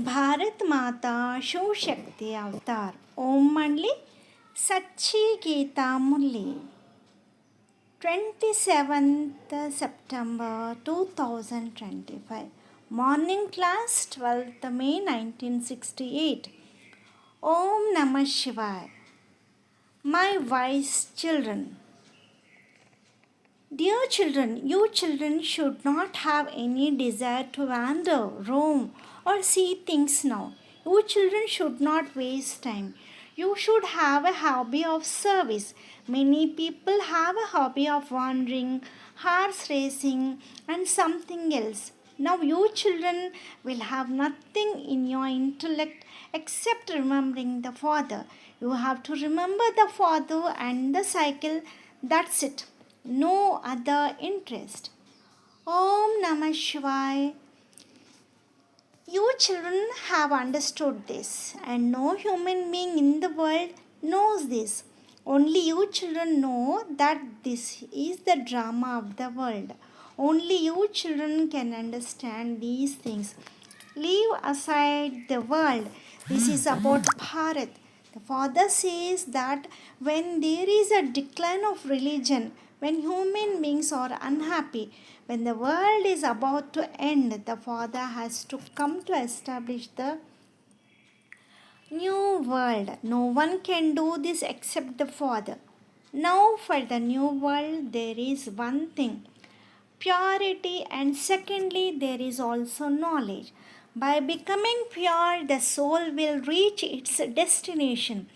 भारत माता शिव शक्ति अवतार ओम मंडली सच्ची गीता मुरली 27th September 2025 Morning class 12th May 1968 Om Namah Shivaya. My wise children, dear children, you children should not have any desire to wander, roam, or see things now. You children should not waste time. You should have a hobby of service. Many people have a hobby of wandering, horse racing, and something else. Now, you children will have nothing in your intellect except remembering the Father. You have to remember the Father and the cycle. That's it. No other interest. Om Namah Shivaya. You children have understood this, and no human being in the world knows this. Only you children know that this is the drama of the world. Only you children can understand these things. Leave aside the world. This is about Bharat. The Father says that when there is a decline of religion, when human beings are unhappy, when the world is about to end, the Father has to come to establish the new world. No one can do this except the Father. Now, for the new world, there is one thing, purity, and secondly, there is also knowledge. By becoming pure, the soul will reach its destination.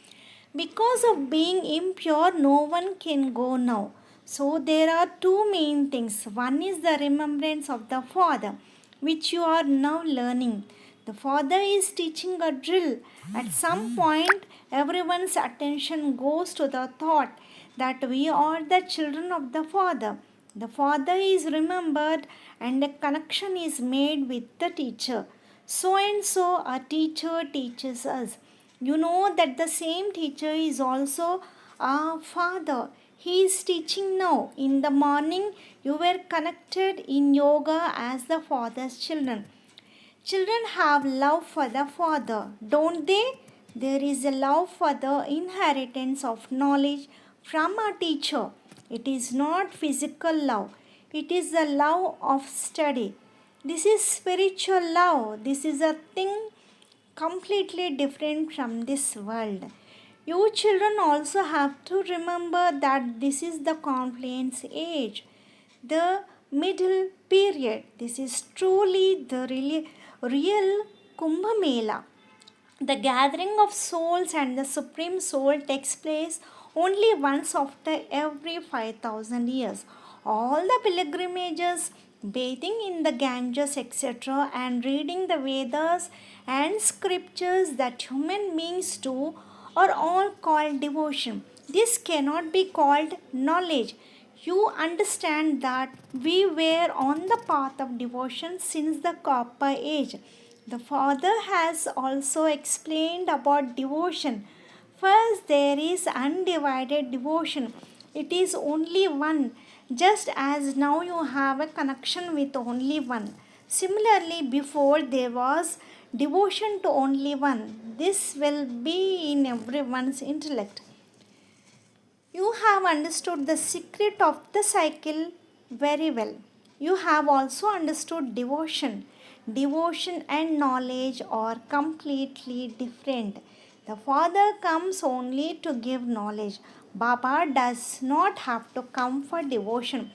Because of being impure, no one can go now. So, there are two main things. One is the remembrance of the Father, which you are now learning. The Father is teaching a drill. At some point, everyone's attention goes to the thought that we are the children of the Father. The Father is remembered and a connection is made with the teacher. So and so, a teacher teaches us. You know that the same teacher is also our Father. He is teaching now. In the morning, you were connected in yoga as the Father's children. Children have love for the Father, don't they? There is a love for the inheritance of knowledge from a teacher. It is not physical love, it is the love of study. This is spiritual love. This is a thing completely different from this world. You children also have to remember that this is the confluence age, the middle period. This is truly the real Kumbh Mela. The gathering of souls and the Supreme Soul takes place only once after every 5,000 years. All the pilgrimages, bathing in the Ganges, etc., and reading the Vedas and scriptures that human beings do are all called devotion. This cannot be called knowledge. You understand that we were on the path of devotion since the Copper Age. The Father has also explained about devotion. First, there is undivided devotion. It is only one, just as now you have a connection with only one. Similarly, before there was devotion to only one. This will be in everyone's intellect. You have understood the secret of the cycle very well. You have also understood devotion. Devotion and knowledge are completely different. The Father comes only to give knowledge. Baba does not have to come for devotion.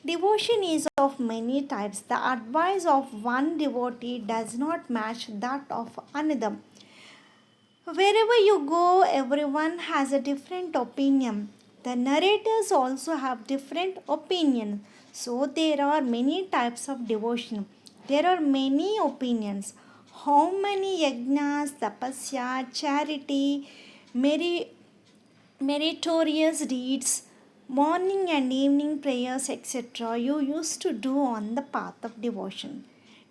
Devotion is of many types. The advice of one devotee does not match that of another. Wherever you go, everyone has a different opinion. The narrators also have different opinions. So there are many types of devotion. There are many opinions. How many yajnas, tapasya, charity, meritorious deeds, morning and evening prayers, etc., you used to do on the path of devotion.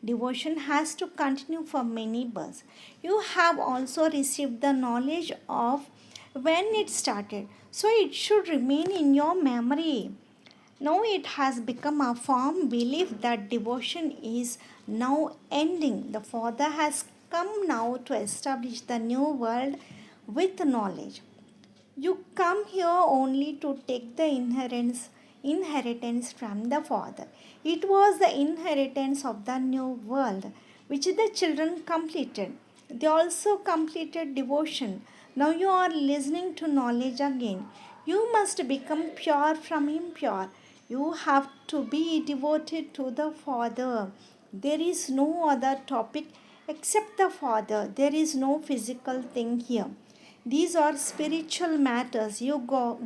Devotion has to continue for many births. You have also received the knowledge of when it started, so it should remain in your memory. Now it has become a firm belief that devotion is now ending. The Father has come now to establish the new world with knowledge. You come here only to take the inheritance from the Father. It was the inheritance of the new world which the children completed. They also completed devotion. Now you are listening to knowledge again. You must become pure from impure. You have to be devoted to the Father. There is no other topic except the Father. There is no physical thing here. These are spiritual matters. You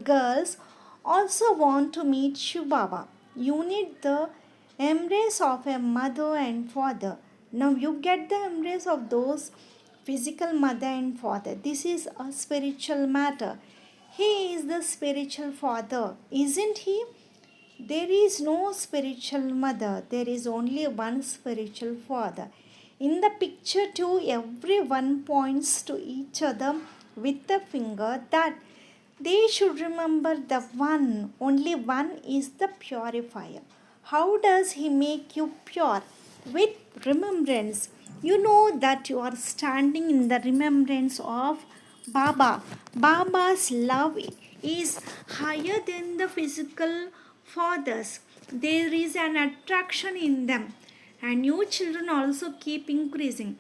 girls also want to meet Shiv Baba. You need the embrace of a mother and father. Now you get the embrace of those physical mother and father. This is a spiritual matter. He is the spiritual father, isn't he? There is no spiritual mother, there is only one spiritual father. In the picture, too, everyone points to each other with the finger that they should remember the one, only one is the purifier. How does he make you pure? With remembrance. You know that you are standing in the remembrance of Baba. Baba's love is higher than the physical fathers. There is an attraction in them, and you children also keep increasing.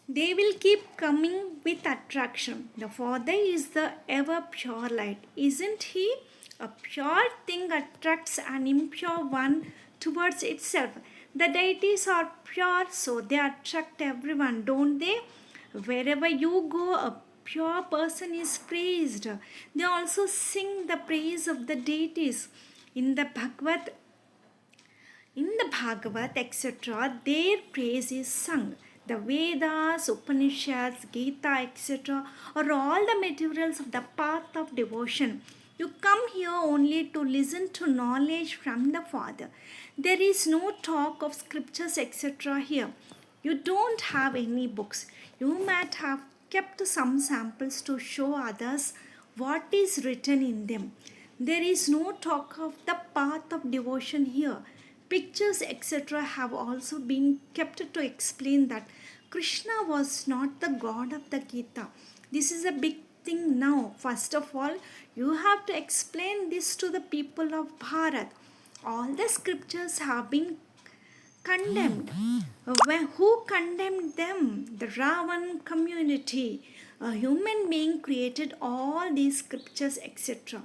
They will keep coming with attraction. The Father is the ever pure light, isn't He? A pure thing attracts an impure one towards itself. The deities are pure, so they attract everyone, don't they? Wherever you go, a pure person is praised. They also sing the praise of the deities. In the Bhagavad, etc., their praise is sung. The Vedas, Upanishads, Geeta, etc., are all the materials of the path of devotion. You come here only to listen to knowledge from the Father. There is no talk of scriptures, etc., here. You don't have any books. You might have kept some samples to show others what is written in them. There is no talk of the path of devotion here. Pictures, etc., have also been kept to explain that Krishna was not the god of the Gita. This is a big thing now. First of all, you have to explain this to the people of Bharat. All the scriptures have been condemned. Who condemned them? The Ravan community. A human being created all these scriptures, etc.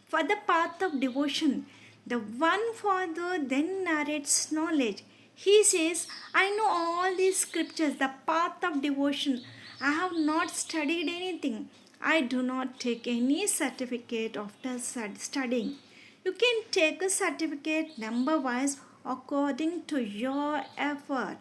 For the path of devotion, the one Father then narrates knowledge. He says, I know all these scriptures, the path of devotion. I have not studied anything. I do not take any certificate after studying. You can take a certificate number wise according to your effort.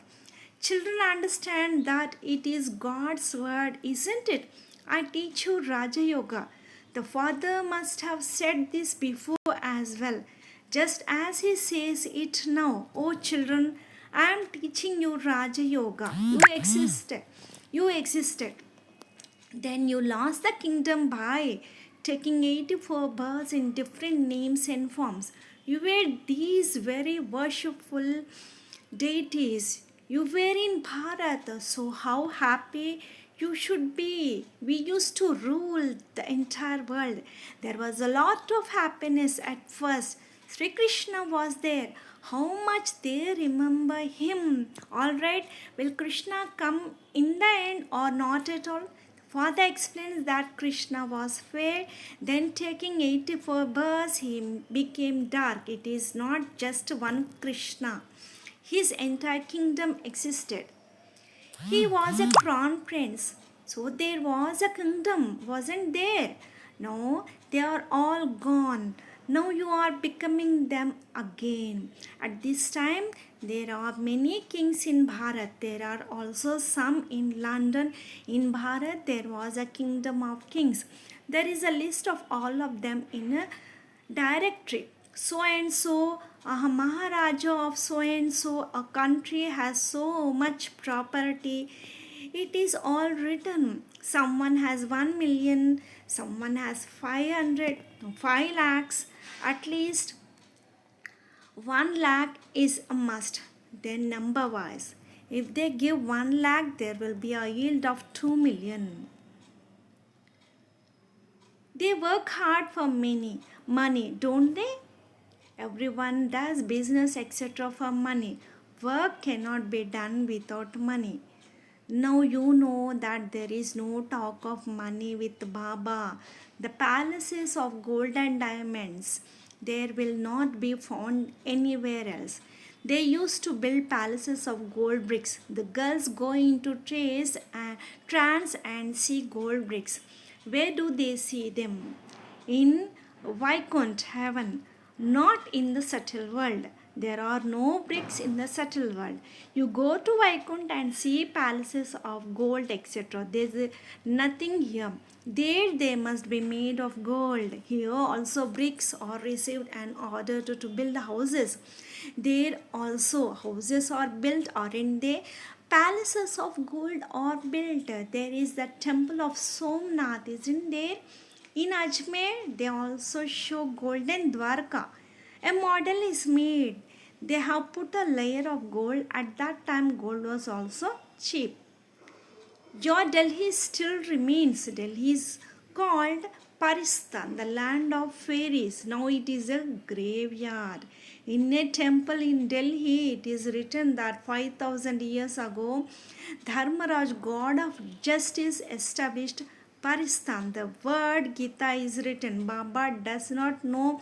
Children understand that it is God's word, isn't it? I teach you Raja Yoga. The Father must have said this before as well, just as he says it now. Oh children, I am teaching you Raja Yoga. You existed. You existed. Then you lost the kingdom by taking 84 births in different names and forms. You were these very worshipful deities. You were in Bharat, so how happy you should be. We used to rule the entire world. There was a lot of happiness at first. Sri Krishna was there. How much they remember him. Alright, will Krishna come in the end or not at all? Father explains that Krishna was fair, then taking 84 births, he became dark. It is not just one Krishna. His entire kingdom existed. He was a crown prince. So there was a kingdom, wasn't there? No, they are all gone. Now you are becoming them again. At this time, there are many kings in Bharat. There are also some in London. In Bharat, there was a kingdom of kings. There is a list of all of them in a directory. So and so, a Maharaja of so and so, a country has so much property. It is all written. Someone has 1 million, someone has 5 lakhs, at least 1 lakh is a must. Then number wise. If they give 1 lakh, there will be a yield of 2 million. They work hard for money, don't they? Everyone does business etc. for money. Work cannot be done without money. Now you know that there is no talk of money with Baba. The palaces of gold and diamonds, there will not be found anywhere else. They used to build palaces of gold bricks. The girls go into trance and see gold bricks. Where do they see them? In Vaikunt heaven, not in the subtle world. There are no bricks in the subtle world. You go to Vaikunt and see palaces of gold, etc. There is nothing here. There they must be made of gold. Here also bricks are received and ordered to build houses. There also houses are built, aren't they? Palaces of gold are built. There is the temple of Somnath, isn't there? In Ajmer, they also show golden Dwarka. A model is made. They have put a layer of gold. At that time, gold was also cheap. Your Delhi still remains. Delhi is called Paristan, the land of fairies. Now it is a graveyard. In a temple in Delhi, it is written that 5000 years ago, Dharmaraj, god of justice, established Paristan. The word Geeta is written. Baba does not know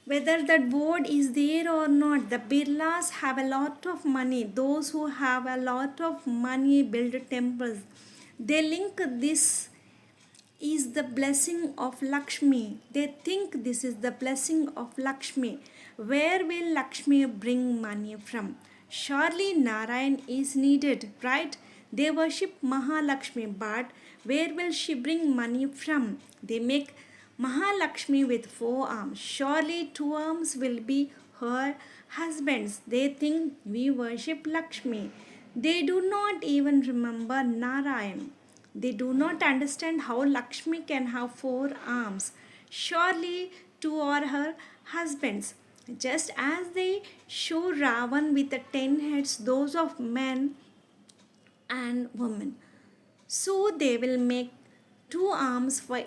whether that board is there or not. The Birlas have a lot of money. Those who have a lot of money build temples. They link this is the blessing of Lakshmi. They think this is the blessing of Lakshmi. Where will Lakshmi bring money from? Surely Narayan is needed, right? They worship Mahalakshmi, but where will she bring money from? They make Mahalakshmi with 4 arms. Surely 2 arms will be her husbands. They think we worship Lakshmi. They do not even remember Narayan. They do not understand how Lakshmi can have 4 arms. Surely two are her husbands. Just as they show Ravan with the 10 heads, those of men and women. So they will make 2 arms for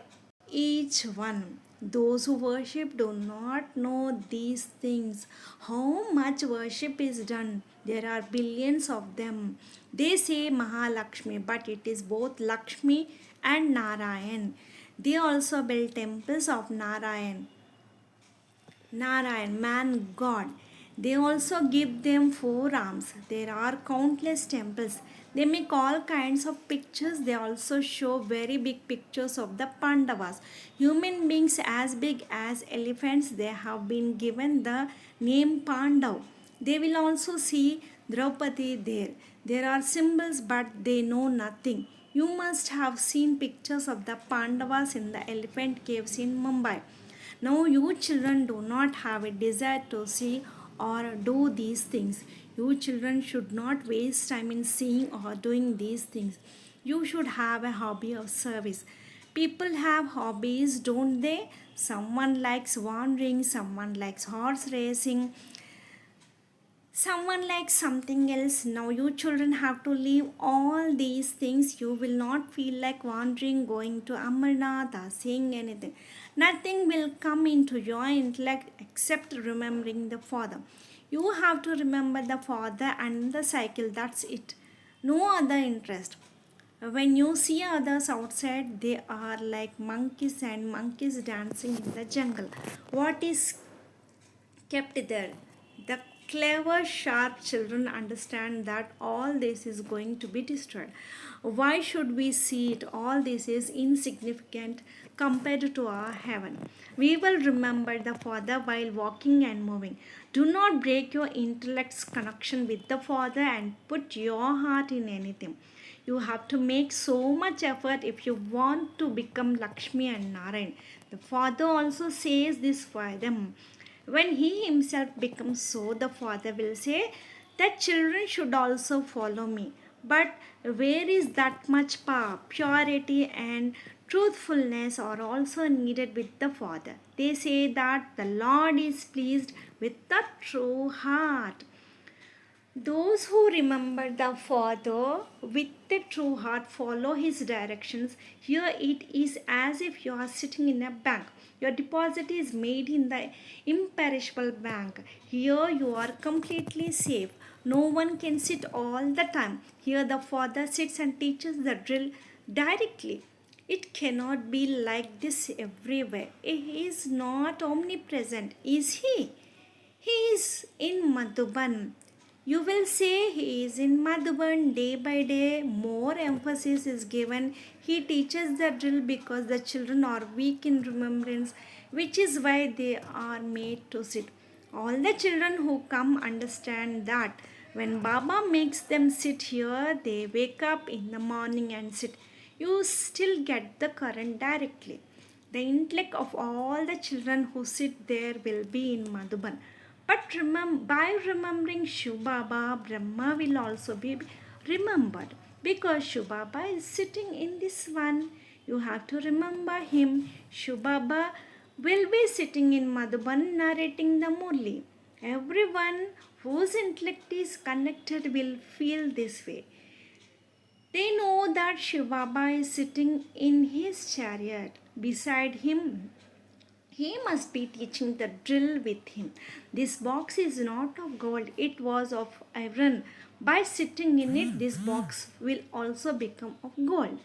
each one. Those who worship do not know these things. How much worship is done? There are billions of them. They say Mahalakshmi, but it is both Lakshmi and Narayan. They also build temples of Narayan, man God. They also give them 4 arms. There are countless temples. They make all kinds of pictures. They also show very big pictures of the Pandavas. Human beings as big as elephants. They have been given the name Pandav. They will also see Draupadi there. There are symbols, but they know nothing. You must have seen pictures of the Pandavas in the elephant caves in Mumbai. Now, you children do not have a desire to see or do these things. You children should not waste time in seeing or doing these things. You should have a hobby of service. People have hobbies, don't they? Someone likes wandering, someone likes horse racing, someone likes something else. Now, you children have to leave all these things. You will not feel like wandering, going to Amarnath, or saying anything. Nothing will come into your intellect except remembering the Father. You have to remember the Father and the cycle, that's it. No other interest. When you see others outside, they are like monkeys and monkeys dancing in the jungle. What is kept there? The clever, sharp children understand that all this is going to be destroyed. Why should we see it? All this is insignificant compared to our heaven. We will remember the Father while walking and moving. Do not break your intellect's connection with the Father and put your heart in anything. You have to make so much effort if you want to become Lakshmi and Narayan. The Father also says this for them. When he himself becomes so, the Father will say that children should also follow me. But where is that much power, purity, and truthfulness are also needed with the Father? They say that the Lord is pleased with the true heart. Those who remember the Father with a true heart follow His directions. Here it is as if you are sitting in a bank. Your deposit is made in the imperishable bank. Here you are completely safe. No one can sit all the time. Here the Father sits and teaches the drill directly. It cannot be like this everywhere. He is not omnipresent, is He? He is in Madhuban. You will say he is in Madhuban day by day. More emphasis is given. He teaches the drill because the children are weak in remembrance, which is why they are made to sit. All the children who come understand that when Baba makes them sit here, they wake up in the morning and sit. You still get the current directly. The intellect of all the children who sit there will be in Madhuban. But by remembering Shubaba, Brahma will also be remembered. Because Shubaba is sitting in this one, you have to remember him. Shubaba will be sitting in Madhuban narrating the Murli. Everyone whose intellect is connected will feel this way. They know that Shivaba is sitting in his chariot. Beside him, he must be teaching the drill with him. This box is not of gold, it was of iron. By sitting in it, this box will also become of gold.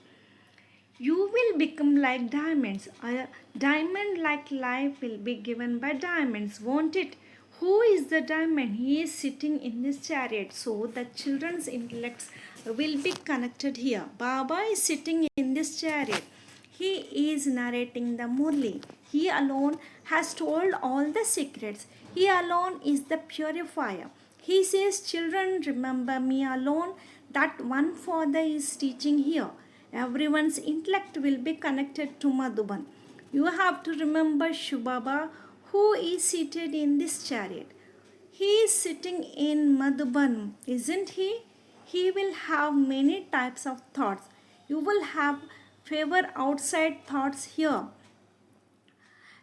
You will become like diamonds. A diamond like life will be given by diamonds, won't it? Who is the diamond? He is sitting in this chariot. So the children's intellects will be connected here. Baba is sitting in this chariot. He is narrating the Murli. He alone has told all the secrets. He alone is the purifier. He says, children, remember me alone. That one father is teaching here. Everyone's intellect will be connected to Madhuban. You have to remember Shubaba, who is seated in this chariot. He is sitting in Madhuban, isn't he? He will have many types of thoughts. You will have favor outside thoughts here,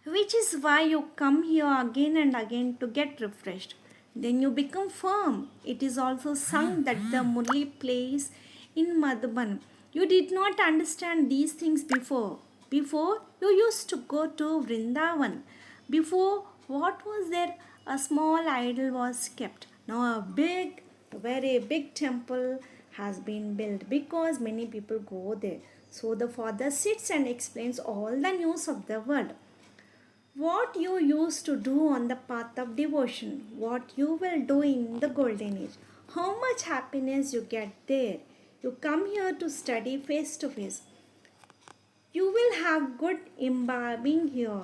which is why you come here again and again to get refreshed. Then you become firm. It is also sung that the Murli plays in Madhuban. You did not understand these things before. Before, you used to go to Vrindavan. Before, what was there? A small idol was kept. Now, a very big temple has been built because many people go there. So, the father sits and explains all the news of the world. What you used to do on the path of devotion, what you will do in the golden age, how much happiness you get there. You come here to study face to face. You will have good imbibing here.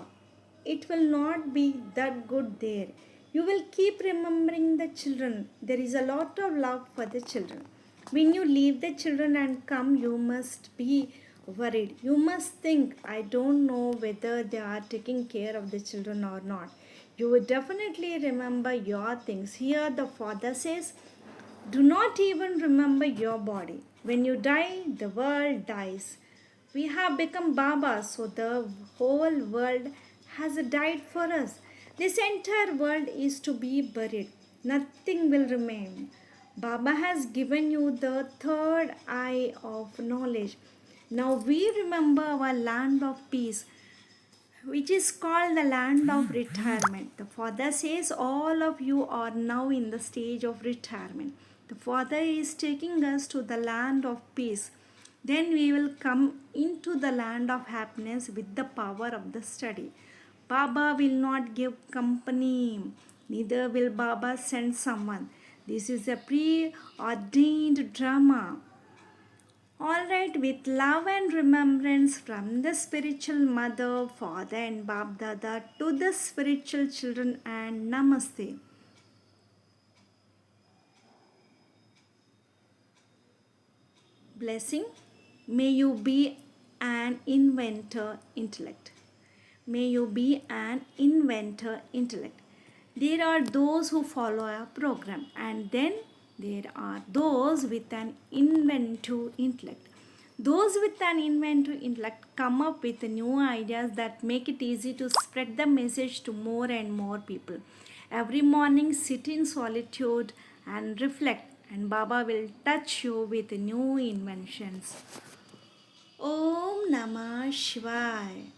It will not be that good there. You will keep remembering the children. There is a lot of love for the children. When you leave the children and come, you must be worried. You must think, I don't know whether they are taking care of the children or not. You will definitely remember your things. Here, the father says, do not even remember your body. When you die, the world dies. We have become Babas, so the whole world has died for us. This entire world is to be buried. Nothing will remain. Baba has given you the third eye of knowledge. Now we remember our land of peace, which is called the land of retirement. The father says all of you are now in the stage of retirement. The father is taking us to the land of peace. Then we will come into the land of happiness with the power of the study. Baba will not give company, neither will Baba send someone. This is a preordained drama. Alright, with love and remembrance from the spiritual mother, father, and Bab Dada to the spiritual children, and Namaste. Blessing. May you be an inventor intellect. May you be an inventor intellect. There are those who follow a program, and then there are those with an inventive intellect. Those with an inventive intellect come up with new ideas that make it easy to spread the message to more and more people. Every morning, sit in solitude and reflect, and Baba will touch you with new inventions. Om Namah Shivaya.